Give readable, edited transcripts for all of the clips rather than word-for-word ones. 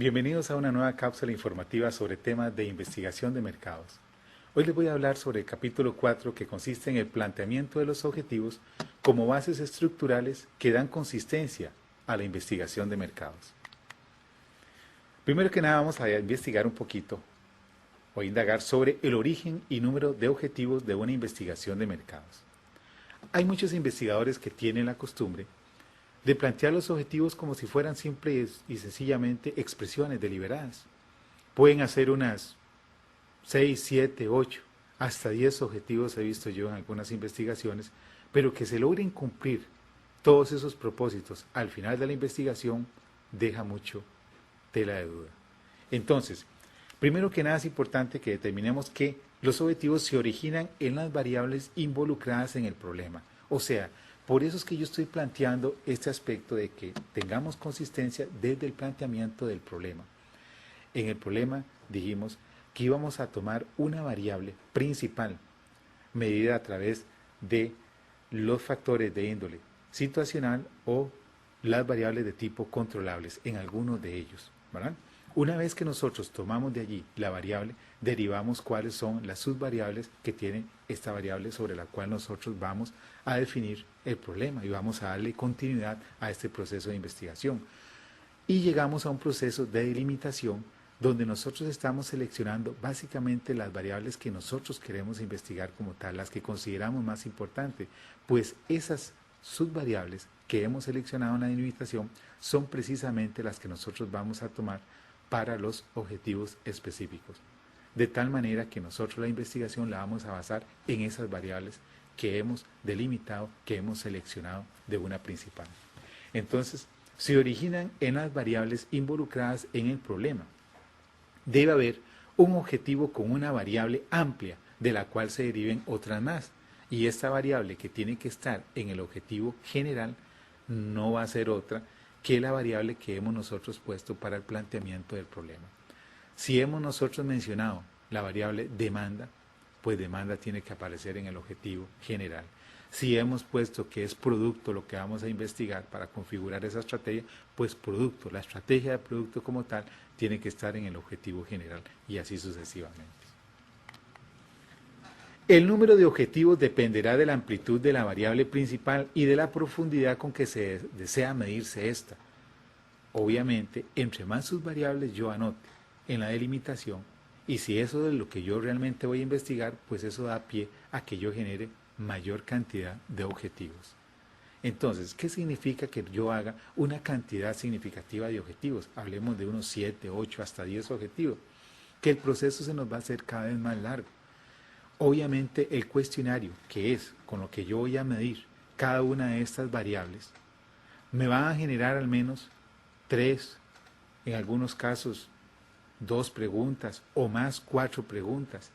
Bienvenidos a una nueva cápsula informativa sobre temas de investigación de mercados. Hoy les voy a hablar sobre el capítulo 4 que consiste en el planteamiento de los objetivos como bases estructurales que dan consistencia a la investigación de mercados. Primero que nada vamos a investigar un poquito o indagar sobre el origen y número de objetivos de una investigación de mercados. Hay muchos investigadores que tienen la costumbre de plantear los objetivos como si fueran simples y sencillamente expresiones deliberadas. Pueden hacer unas 6, 7, 8, hasta 10 objetivos he visto yo en algunas investigaciones, pero que se logren cumplir todos esos propósitos al final de la investigación deja mucho tela de duda. Entonces, primero que nada es importante que determinemos que los objetivos se originan en las variables involucradas en el problema. O sea, por eso es que yo estoy planteando este aspecto de que tengamos consistencia desde el planteamiento del problema. En el problema dijimos que íbamos a tomar una variable principal medida a través de los factores de índole situacional o las variables de tipo controlables en algunos de ellos, ¿verdad? Una vez que nosotros tomamos de allí la variable, derivamos cuáles son las subvariables que tiene esta variable sobre la cual nosotros vamos a definir el problema y vamos a darle continuidad a este proceso de investigación. Y llegamos a un proceso de delimitación donde nosotros estamos seleccionando básicamente las variables que nosotros queremos investigar como tal, las que consideramos más importantes, pues esas subvariables que hemos seleccionado en la delimitación son precisamente las que nosotros vamos a tomar para los objetivos específicos. De tal manera que nosotros la investigación la vamos a basar en esas variables que hemos delimitado, que hemos seleccionado de una principal. Entonces, se originan en las variables involucradas en el problema. Debe haber un objetivo con una variable amplia, de la cual se deriven otras más. Y esta variable que tiene que estar en el objetivo general no va a ser otra que la variable que hemos nosotros puesto para el planteamiento del problema. Si hemos nosotros mencionado la variable demanda, pues demanda tiene que aparecer en el objetivo general. Si hemos puesto que es producto lo que vamos a investigar para configurar esa estrategia, pues producto, la estrategia de producto como tal, tiene que estar en el objetivo general y así sucesivamente. El número de objetivos dependerá de la amplitud de la variable principal y de la profundidad con que se desea medirse esta. Obviamente, entre más subvariables yo anote en la delimitación, y si eso es lo que yo realmente voy a investigar, pues eso da pie a que yo genere mayor cantidad de objetivos. Entonces, ¿qué significa que yo haga una cantidad significativa de objetivos? Hablemos de unos 7, 8, hasta 10 objetivos. Que el proceso se nos va a hacer cada vez más largo. Obviamente el cuestionario, que es con lo que yo voy a medir cada una de estas variables, me va a generar al menos 3, en algunos casos 2 preguntas o más 4 preguntas,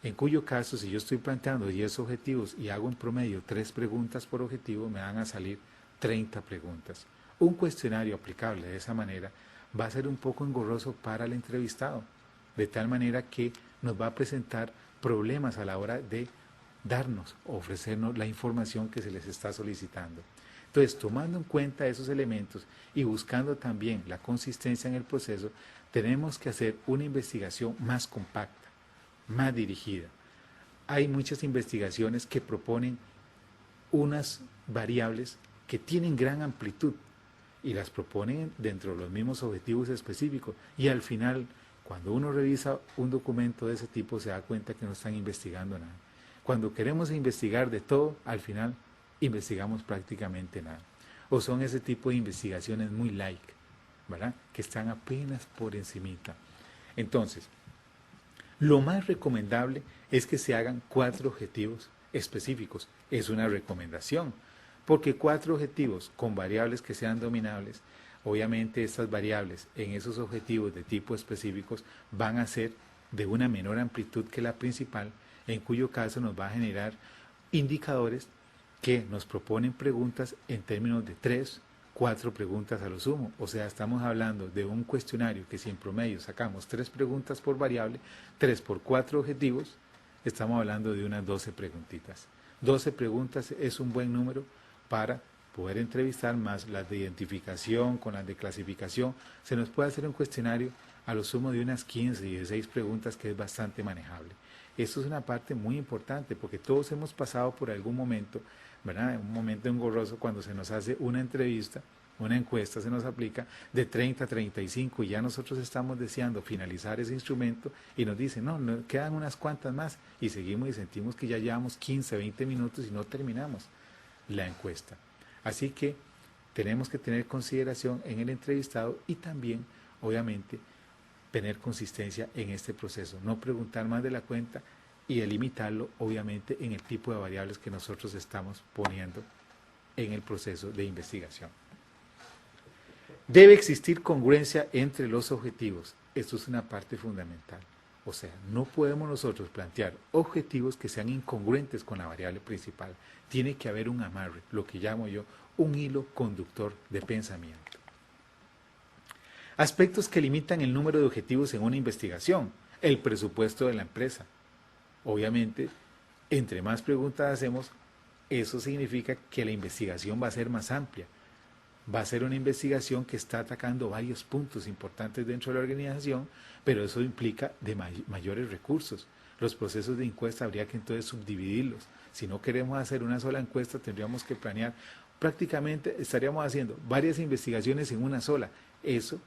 en cuyo caso si yo estoy planteando 10 objetivos y hago en promedio 3 preguntas por objetivo, me van a salir 30 preguntas. Un cuestionario aplicable de esa manera va a ser un poco engorroso para el entrevistado, de tal manera que nos va a presentar problemas a la hora de darnos o ofrecernos la información que se les está solicitando. Entonces, tomando en cuenta esos elementos y buscando también la consistencia en el proceso, tenemos que hacer una investigación más compacta, más dirigida. Hay muchas investigaciones que proponen unas variables que tienen gran amplitud y las proponen dentro de los mismos objetivos específicos y al final, cuando uno revisa un documento de ese tipo, se da cuenta que no están investigando nada. Cuando queremos investigar de todo, al final investigamos prácticamente nada. O son ese tipo de investigaciones muy light, ¿verdad? Que están apenas por encimita. Entonces, lo más recomendable es que se hagan 4 objetivos específicos. Es una recomendación, porque 4 objetivos con variables que sean dominables, obviamente estas variables en esos objetivos de tipo específicos van a ser de una menor amplitud que la principal, en cuyo caso nos va a generar indicadores que nos proponen preguntas en términos de 3, 4 preguntas a lo sumo. O sea, estamos hablando de un cuestionario que si en promedio sacamos 3 preguntas por variable, 3 por 4 objetivos, estamos hablando de unas 12 preguntitas. 12 preguntas es un buen número para poder entrevistar más las de identificación con las de clasificación, se nos puede hacer un cuestionario a lo sumo de unas 15, 16 preguntas que es bastante manejable. Esto es una parte muy importante porque todos hemos pasado por algún momento, ¿verdad? Un momento engorroso cuando se nos hace una entrevista, una encuesta se nos aplica de 30 a 35 y ya nosotros estamos deseando finalizar ese instrumento y nos dicen, no, quedan unas cuantas más y seguimos y sentimos que ya llevamos 15, 20 minutos y no terminamos la encuesta. Así que tenemos que tener consideración en el entrevistado y también, obviamente, tener consistencia en este proceso, no preguntar más de la cuenta y delimitarlo, obviamente, en el tipo de variables que nosotros estamos poniendo en el proceso de investigación. Debe existir congruencia entre los objetivos. Esto es una parte fundamental. O sea, no podemos nosotros plantear objetivos que sean incongruentes con la variable principal. Tiene que haber un amarre, lo que llamo yo un hilo conductor de pensamiento. Aspectos que limitan el número de objetivos en una investigación. El presupuesto de la empresa. Obviamente, entre más preguntas hacemos, eso significa que la investigación va a ser más amplia. Va a ser una investigación que está atacando varios puntos importantes dentro de la organización, pero eso implica de mayores recursos. Los procesos de encuesta habría que entonces subdividirlos. Si no queremos hacer una sola encuesta, tendríamos que planear. Prácticamente estaríamos haciendo varias investigaciones en una sola. Eso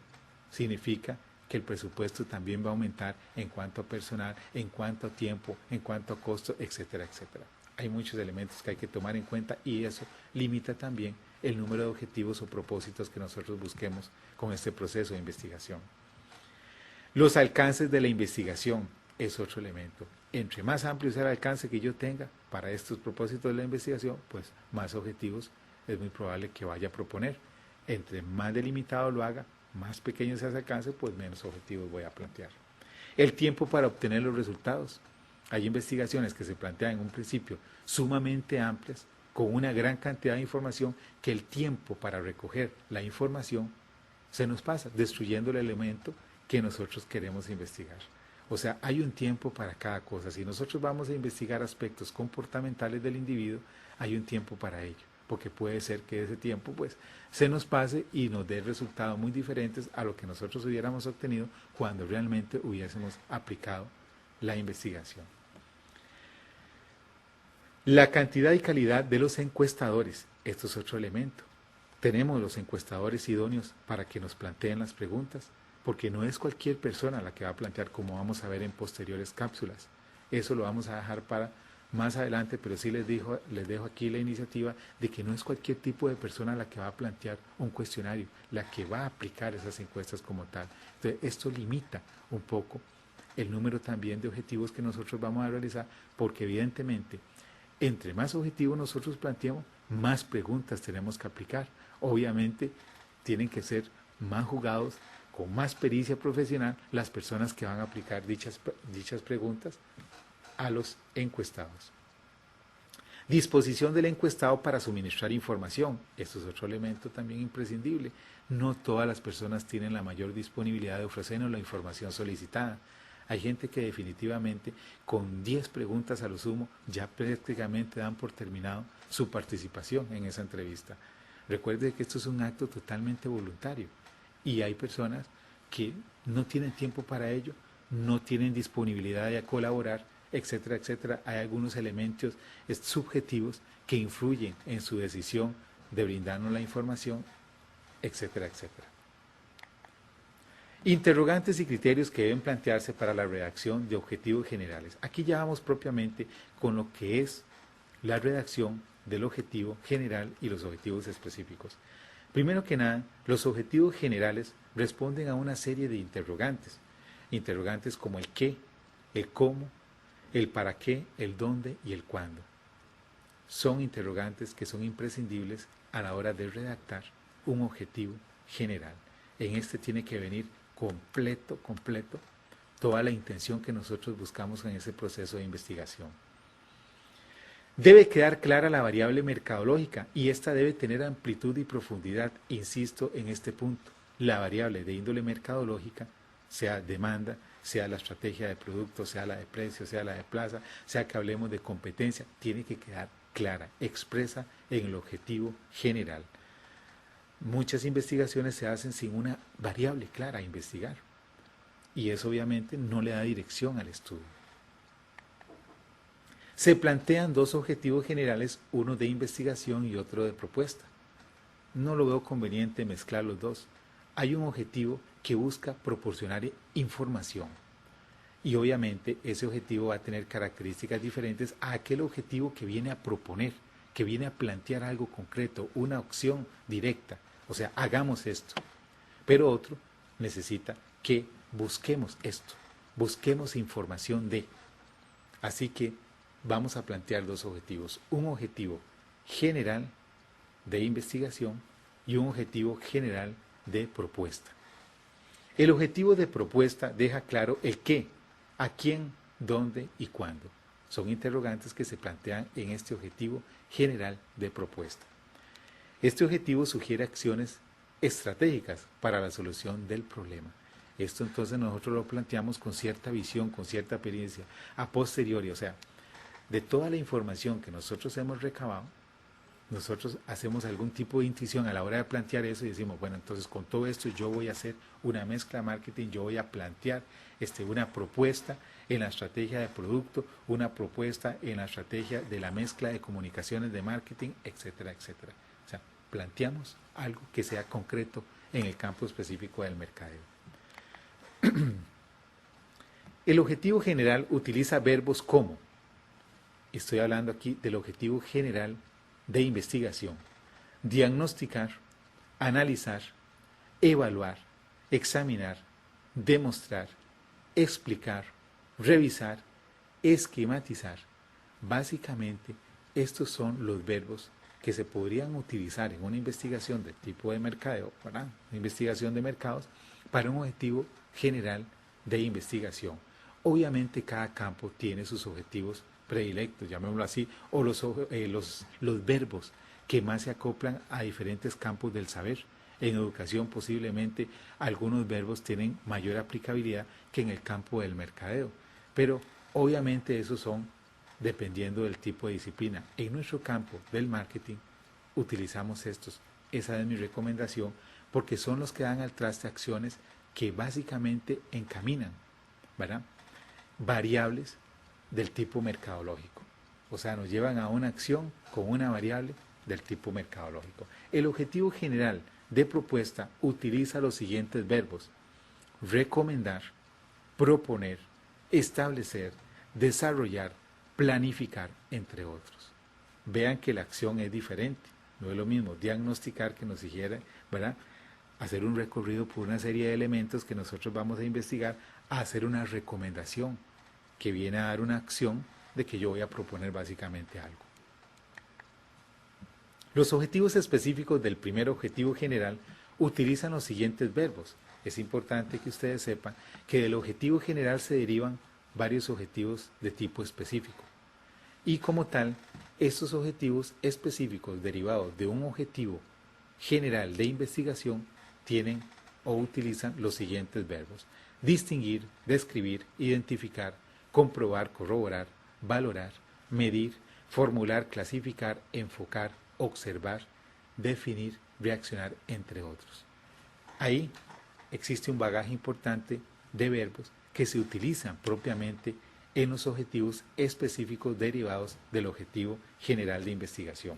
significa que el presupuesto también va a aumentar en cuanto a personal, en cuanto a tiempo, en cuanto a costo, etcétera, etcétera. Hay muchos elementos que hay que tomar en cuenta y eso limita también el número de objetivos o propósitos que nosotros busquemos con este proceso de investigación. Los alcances de la investigación es otro elemento. Entre más amplio sea el alcance que yo tenga para estos propósitos de la investigación, pues más objetivos es muy probable que vaya a proponer. Entre más delimitado lo haga, más pequeño sea ese alcance, pues menos objetivos voy a plantear. El tiempo para obtener los resultados. Hay investigaciones que se plantean en un principio sumamente amplias, con una gran cantidad de información, que el tiempo para recoger la información se nos pasa, destruyendo el elemento que nosotros queremos investigar. O sea, hay un tiempo para cada cosa. Si nosotros vamos a investigar aspectos comportamentales del individuo, hay un tiempo para ello, porque puede ser que ese tiempo pues se nos pase y nos dé resultados muy diferentes a lo que nosotros hubiéramos obtenido cuando realmente hubiésemos aplicado la investigación. La cantidad y calidad de los encuestadores, esto es otro elemento. Tenemos los encuestadores idóneos para que nos planteen las preguntas, porque no es cualquier persona la que va a plantear, como vamos a ver en posteriores cápsulas. Eso lo vamos a dejar para más adelante, pero sí les dejo aquí la iniciativa de que no es cualquier tipo de persona la que va a plantear un cuestionario, la que va a aplicar esas encuestas como tal. Entonces, esto limita un poco el número también de objetivos que nosotros vamos a realizar, porque evidentemente, entre más objetivos nosotros planteemos, más preguntas tenemos que aplicar. Obviamente, tienen que ser más jugados, con más pericia profesional, las personas que van a aplicar dichas preguntas a los encuestados. Disposición del encuestado para suministrar información. Esto es otro elemento también imprescindible. No todas las personas tienen la mayor disponibilidad de ofrecernos la información solicitada. Hay gente que definitivamente con 10 preguntas a lo sumo ya prácticamente dan por terminado su participación en esa entrevista. Recuerde que esto es un acto totalmente voluntario y hay personas que no tienen tiempo para ello, no tienen disponibilidad de colaborar, etcétera, etcétera. Hay algunos elementos subjetivos que influyen en su decisión de brindarnos la información, etcétera, etcétera. Interrogantes y criterios que deben plantearse para la redacción de objetivos generales. Aquí ya vamos propiamente con lo que es la redacción del objetivo general y los objetivos específicos. Primero que nada, los objetivos generales responden a una serie de interrogantes. Interrogantes como el qué, el cómo, el para qué, el dónde y el cuándo. Son interrogantes que son imprescindibles a la hora de redactar un objetivo general. En este tiene que venir completo, toda la intención que nosotros buscamos en ese proceso de investigación. Debe quedar clara la variable mercadológica y esta debe tener amplitud y profundidad. Insisto en este punto, la variable de índole mercadológica, sea demanda, sea la estrategia de producto, sea la de precio, sea la de plaza, sea que hablemos de competencia, tiene que quedar clara, expresa en el objetivo general. Muchas investigaciones se hacen sin una variable clara a investigar y eso obviamente no le da dirección al estudio. Se plantean dos objetivos generales, uno de investigación y otro de propuesta. No lo veo conveniente mezclar los dos. Hay un objetivo que busca proporcionar información y obviamente ese objetivo va a tener características diferentes a aquel objetivo que viene a proponer, que viene a plantear algo concreto, una opción directa, o sea, hagamos esto. Pero otro necesita que busquemos esto, busquemos información de. Así que vamos a plantear dos objetivos, un objetivo general de investigación y un objetivo general de propuesta. El objetivo de propuesta deja claro el qué, a quién, dónde y cuándo. Son interrogantes que se plantean en este objetivo general de propuesta. Este objetivo sugiere acciones estratégicas para la solución del problema. Esto entonces nosotros lo planteamos con cierta visión, con cierta experiencia, a posteriori, o sea, de toda la información que nosotros hemos recabado, nosotros hacemos algún tipo de intuición a la hora de plantear eso y decimos, bueno, entonces con todo esto yo voy a hacer una mezcla de marketing, yo voy a plantear una propuesta en la estrategia de producto, una propuesta en la estrategia de la mezcla de comunicaciones de marketing, etcétera, etcétera. O sea, planteamos algo que sea concreto en el campo específico del mercadeo. El objetivo general utiliza verbos como, estoy hablando aquí del objetivo general de investigación, diagnosticar, analizar, evaluar, examinar, demostrar, explicar, revisar, esquematizar. Básicamente, estos son los verbos que se podrían utilizar en una investigación de tipo de mercadeo, ¿verdad? Una investigación de mercados, para un objetivo general de investigación. Obviamente cada campo tiene sus objetivos predilectos, llamémoslo así, o los verbos que más se acoplan a diferentes campos del saber. En educación posiblemente algunos verbos tienen mayor aplicabilidad que en el campo del mercadeo, pero obviamente esos son dependiendo del tipo de disciplina. En nuestro campo del marketing utilizamos estos. Esa es mi recomendación porque son los que dan al traste acciones que básicamente encaminan, ¿verdad?, variables del tipo mercadológico. O sea, nos llevan a una acción con una variable del tipo mercadológico. El objetivo general de propuesta utiliza los siguientes verbos: recomendar, proponer, establecer, desarrollar, planificar, entre otros. Vean que la acción es diferente. No es lo mismo diagnosticar, que nos sugiere, ¿verdad?, hacer un recorrido por una serie de elementos que nosotros vamos a investigar, a hacer una recomendación que viene a dar una acción de que yo voy a proponer básicamente algo. Los objetivos específicos del primer objetivo general utilizan los siguientes verbos. Es importante que ustedes sepan que del objetivo general se derivan varios objetivos de tipo específico. Y como tal, estos objetivos específicos derivados de un objetivo general de investigación tienen o utilizan los siguientes verbos: distinguir, describir, identificar, comprobar, corroborar, valorar, medir, formular, clasificar, enfocar, observar, definir, reaccionar, entre otros. Ahí existe un bagaje importante de verbos que se utilizan propiamente en los objetivos específicos derivados del objetivo general de investigación.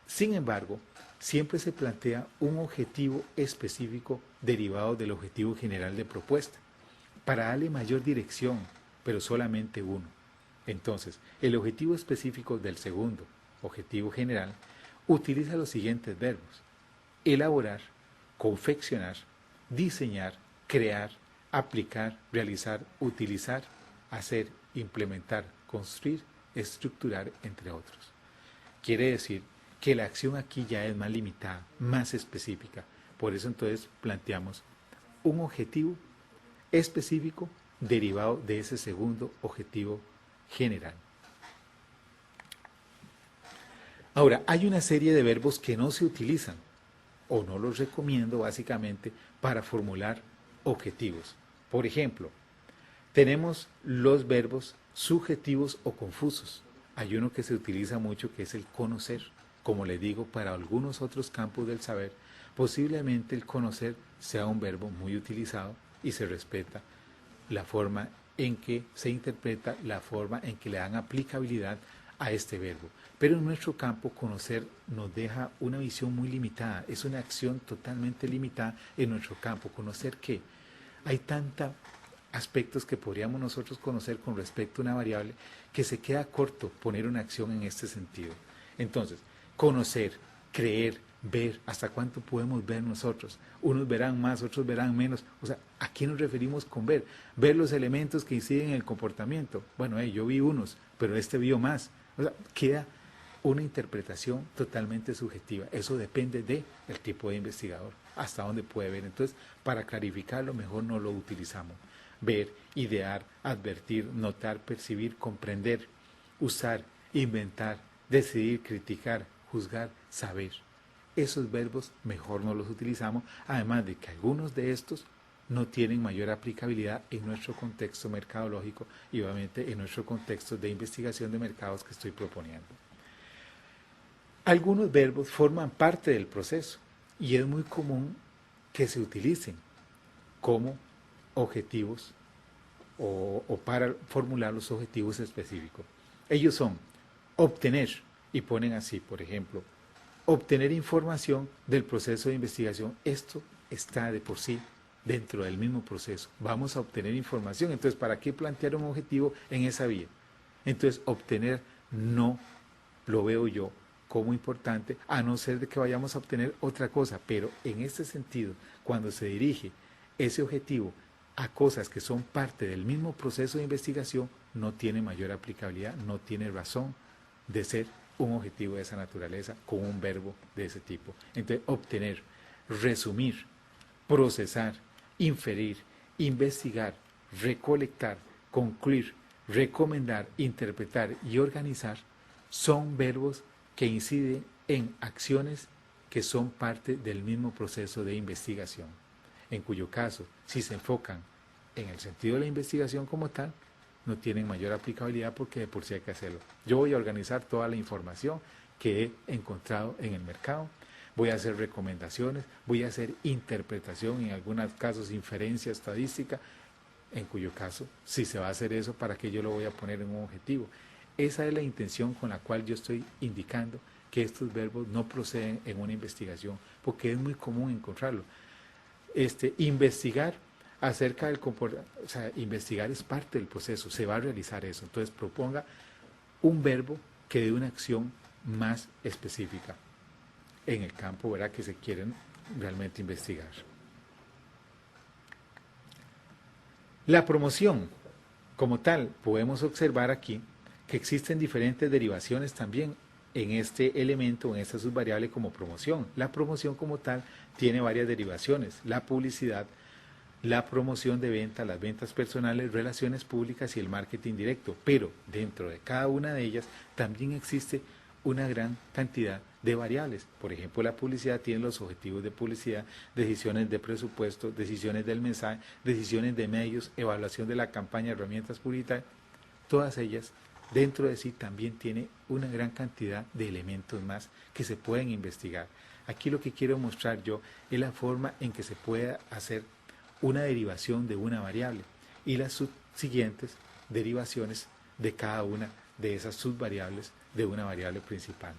Sin embargo, siempre se plantea un objetivo específico derivado del objetivo general de propuesta, para darle mayor dirección, pero solamente uno. Entonces, el objetivo específico del segundo objetivo general utiliza los siguientes verbos: elaborar, confeccionar, diseñar, crear, aplicar, realizar, utilizar, hacer, implementar, construir, estructurar, entre otros. Quiere decir que la acción aquí ya es más limitada, más específica. Por eso entonces planteamos un objetivo específico derivado de ese segundo objetivo general. Ahora, hay una serie de verbos que no se utilizan, o no los recomiendo básicamente, para formular objetivos. Por ejemplo, tenemos los verbos subjetivos o confusos. Hay uno que se utiliza mucho que es el conocer. Como le digo, para algunos otros campos del saber, posiblemente el conocer sea un verbo muy utilizado y se respeta la forma en que se interpreta, la forma en que le dan aplicabilidad a este verbo. Pero en nuestro campo, conocer nos deja una visión muy limitada, es una acción totalmente limitada en nuestro campo. ¿Conocer qué? Hay tantos aspectos que podríamos nosotros conocer con respecto a una variable que se queda corto poner una acción en este sentido. Entonces, conocer, creer, ver, ¿hasta cuánto podemos ver nosotros? Unos verán más, otros verán menos. O sea, ¿a qué nos referimos con ver? Ver los elementos que inciden en el comportamiento. Bueno, yo vi unos, pero este vio más. O sea, queda una interpretación totalmente subjetiva. Eso depende del tipo de investigador, hasta dónde puede ver. Entonces, para clarificarlo, mejor no lo utilizamos. Ver, idear, advertir, notar, percibir, comprender, usar, inventar, decidir, criticar, juzgar, saber. Esos verbos mejor no los utilizamos, además de que algunos de estos no tienen mayor aplicabilidad en nuestro contexto mercadológico y obviamente en nuestro contexto de investigación de mercados que estoy proponiendo. Algunos verbos forman parte del proceso y es muy común que se utilicen como objetivos o para formular los objetivos específicos. Ellos son obtener, y ponen así, por ejemplo, obtener información del proceso de investigación. Esto está de por sí dentro del mismo proceso. Vamos a obtener información. Entonces, ¿para qué plantear un objetivo en esa vía? Entonces, obtener no lo veo yo como importante, a no ser de que vayamos a obtener otra cosa. Pero en este sentido, cuando se dirige ese objetivo a cosas que son parte del mismo proceso de investigación, no tiene mayor aplicabilidad, no tiene razón de ser un objetivo de esa naturaleza con un verbo de ese tipo. Entonces, obtener, resumir, procesar, inferir, investigar, recolectar, concluir, recomendar, interpretar y organizar son verbos que inciden en acciones que son parte del mismo proceso de investigación, en cuyo caso, si se enfocan en el sentido de la investigación como tal, no tienen mayor aplicabilidad porque de por sí hay que hacerlo. Yo voy a organizar toda la información que he encontrado en el mercado, voy a hacer recomendaciones, voy a hacer interpretación, en algunos casos inferencia estadística, en cuyo caso, si se va a hacer eso, ¿para qué yo lo voy a poner en un objetivo? Esa es la intención con la cual yo estoy indicando que estos verbos no proceden en una investigación, porque es muy común encontrarlo. Investigar acerca del comportamiento, o sea, investigar es parte del proceso, se va a realizar eso. Entonces proponga un verbo que dé una acción más específica en el campo, ¿verdad?, que se quieren realmente investigar. La promoción, como tal, podemos observar aquí que existen diferentes derivaciones también en este elemento, en esta subvariable como promoción. La promoción como tal tiene varias derivaciones: la publicidad, la promoción de venta, las ventas personales, relaciones públicas y el marketing directo. Pero dentro de cada una de ellas también existe una gran cantidad de variables. Por ejemplo, la publicidad tiene los objetivos de publicidad, decisiones de presupuesto, decisiones del mensaje, decisiones de medios, evaluación de la campaña, herramientas publicitarias. Todas ellas dentro de sí también tiene una gran cantidad de elementos más que se pueden investigar. Aquí lo que quiero mostrar yo es la forma en que se puede hacer una derivación de una variable y las subsiguientes derivaciones de cada una de esas subvariables de una variable principal.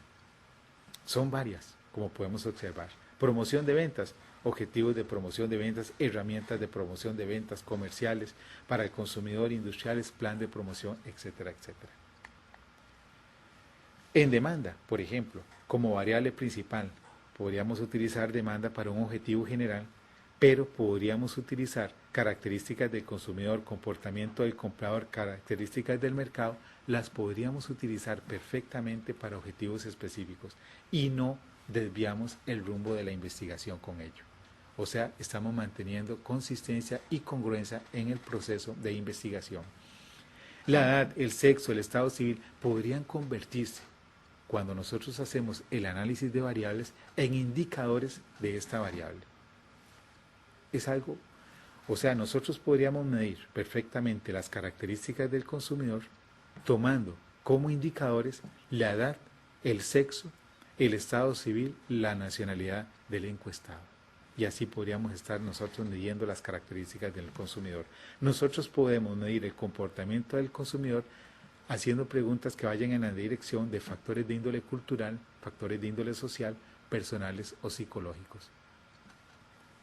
Son varias, como podemos observar. Promoción de ventas, objetivos de promoción de ventas, herramientas de promoción de ventas comerciales para el consumidor, industriales, plan de promoción, etcétera, etcétera. En demanda, por ejemplo, como variable principal, podríamos utilizar demanda para un objetivo general, pero podríamos utilizar características del consumidor, comportamiento del comprador, características del mercado, las podríamos utilizar perfectamente para objetivos específicos y no desviamos el rumbo de la investigación con ello. O sea, estamos manteniendo consistencia y congruencia en el proceso de investigación. La edad, el sexo, el estado civil podrían convertirse, cuando nosotros hacemos el análisis de variables, en indicadores de esta variable. Es algo, o sea, nosotros podríamos medir perfectamente las características del consumidor tomando como indicadores la edad, el sexo, el estado civil, la nacionalidad del encuestado. Y así podríamos estar nosotros midiendo las características del consumidor. Nosotros podemos medir el comportamiento del consumidor haciendo preguntas que vayan en la dirección de factores de índole cultural, factores de índole social, personales o psicológicos.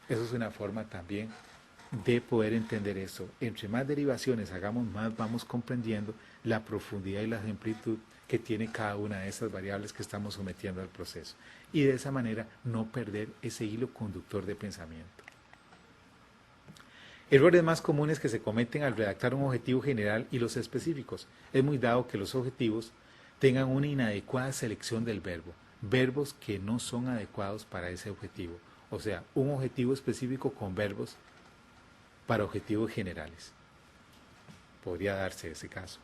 Eso es una forma también de poder entender eso. Entre más derivaciones hagamos, más vamos comprendiendo la profundidad y la amplitud que tiene cada una de esas variables que estamos sometiendo al proceso. Y de esa manera no perder ese hilo conductor de pensamiento. Errores más comunes que se cometen al redactar un objetivo general y los específicos. Es muy dado que los objetivos tengan una inadecuada selección del verbo, verbos que no son adecuados para ese objetivo. O sea, un objetivo específico con verbos para objetivos generales. Podría darse ese caso.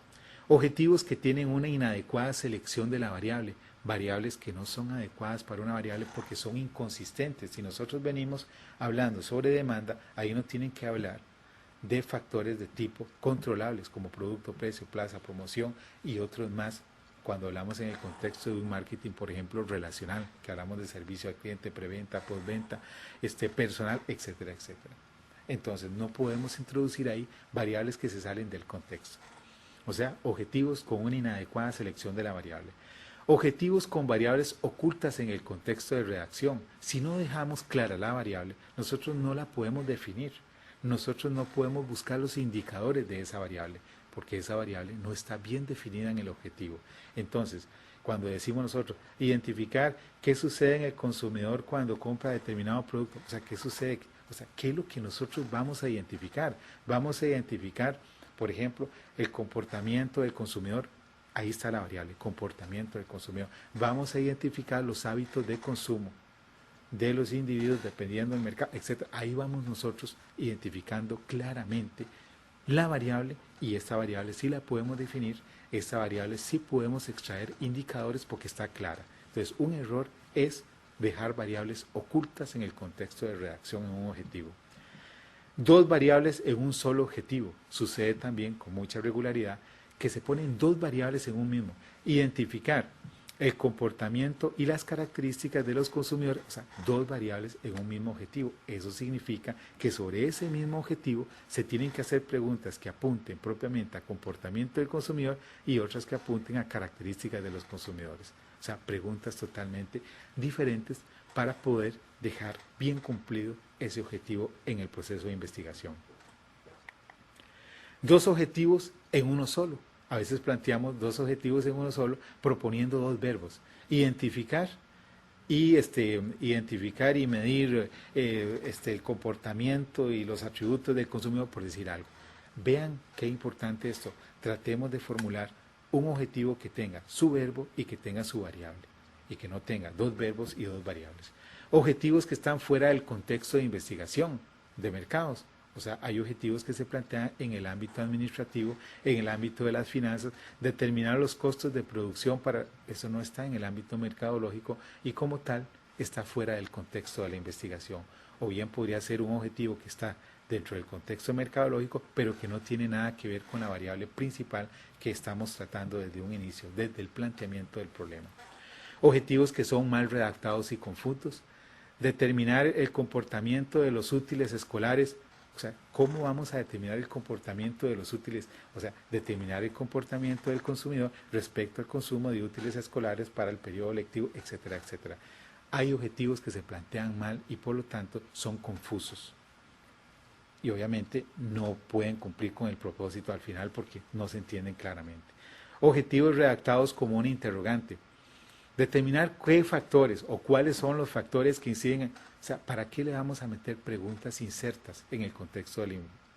Objetivos que tienen una inadecuada selección de la variable, variables que no son adecuadas para una variable porque son inconsistentes. Si nosotros venimos hablando sobre demanda, ahí no tienen que hablar de factores de tipo controlables como producto, precio, plaza, promoción y otros más cuando hablamos en el contexto de un marketing, por ejemplo, relacional, que hablamos de servicio al cliente, preventa, postventa, personal, etcétera, etcétera. Entonces no podemos introducir ahí variables que se salen del contexto. O sea, objetivos con una inadecuada selección de la variable. Objetivos con variables ocultas en el contexto de redacción. Si no dejamos clara la variable, nosotros no la podemos definir. Nosotros no podemos buscar los indicadores de esa variable, porque esa variable no está bien definida en el objetivo. Entonces, cuando decimos nosotros, identificar qué sucede en el consumidor cuando compra determinado producto, o sea, qué sucede, o sea, qué es lo que nosotros vamos a identificar. Vamos a identificar, por ejemplo, el comportamiento del consumidor. Ahí está la variable, comportamiento del consumidor. Vamos a identificar los hábitos de consumo de los individuos dependiendo del mercado, etc. Ahí vamos nosotros identificando claramente la variable y esta variable sí la podemos definir, esta variable sí podemos extraer indicadores porque está clara. Entonces, un error es dejar variables ocultas en el contexto de redacción en un objetivo. Dos variables en un solo objetivo. Sucede también con mucha regularidad que se ponen dos variables en un mismo. Identificar el comportamiento y las características de los consumidores, o sea, dos variables en un mismo objetivo. Eso significa que sobre ese mismo objetivo se tienen que hacer preguntas que apunten propiamente a comportamiento del consumidor y otras que apunten a características de los consumidores. O sea, preguntas totalmente diferentes para poder dejar bien cumplido ese objetivo en el proceso de investigación. Dos objetivos en uno solo. A veces planteamos dos objetivos en uno solo proponiendo dos verbos. Identificar y medir el comportamiento y los atributos del consumidor, por decir algo. Vean qué importante esto. Tratemos de formular un objetivo que tenga su verbo y que tenga su variable. Y que no tenga dos verbos y dos variables. Objetivos que están fuera del contexto de investigación de mercados. O sea, hay objetivos que se plantean en el ámbito administrativo, en el ámbito de las finanzas, determinar los costos de producción, eso no está en el ámbito mercadológico y como tal está fuera del contexto de la investigación. O bien podría ser un objetivo que está dentro del contexto mercadológico, pero que no tiene nada que ver con la variable principal que estamos tratando desde un inicio, desde el planteamiento del problema. Objetivos que son mal redactados y confusos. Determinar el comportamiento de los útiles escolares. O sea, ¿cómo vamos a determinar el comportamiento de los útiles? O sea, determinar el comportamiento del consumidor respecto al consumo de útiles escolares para el periodo lectivo, etcétera, etcétera. Hay objetivos que se plantean mal y por lo tanto son confusos. Y obviamente no pueden cumplir con el propósito al final porque no se entienden claramente. Objetivos redactados como un interrogante. Determinar qué factores o cuáles son los factores que inciden, o sea, ¿para qué le vamos a meter preguntas insertas en el contexto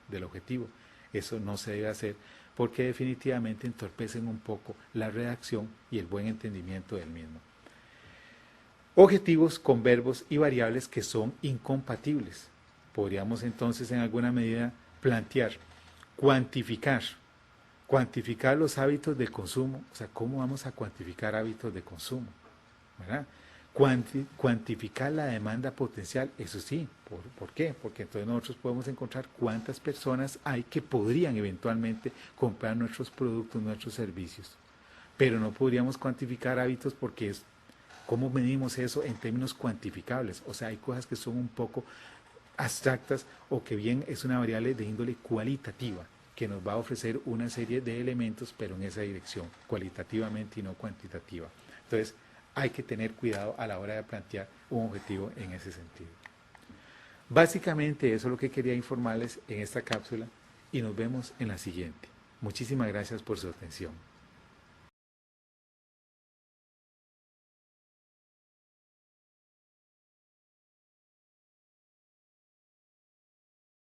del objetivo? Eso no se debe hacer porque definitivamente entorpecen un poco la redacción y el buen entendimiento del mismo. Objetivos con verbos y variables que son incompatibles. Podríamos entonces en alguna medida plantear, cuantificar los hábitos de consumo, o sea, ¿cómo vamos a cuantificar hábitos de consumo? ¿Verdad? Cuantificar la demanda potencial, eso sí, ¿por qué? Porque entonces nosotros podemos encontrar cuántas personas hay que podrían eventualmente comprar nuestros productos, nuestros servicios. pero no podríamos cuantificar hábitos porque es, ¿cómo medimos eso en términos cuantificables? O sea, hay cosas que son un poco abstractas o que bien es una variable de índole cualitativa que nos va a ofrecer una serie de elementos, pero en esa dirección, cualitativamente y no cuantitativa. Entonces, hay que tener cuidado a la hora de plantear un objetivo en ese sentido. Básicamente eso es lo que quería informarles en esta cápsula y nos vemos en la siguiente. Muchísimas gracias por su atención.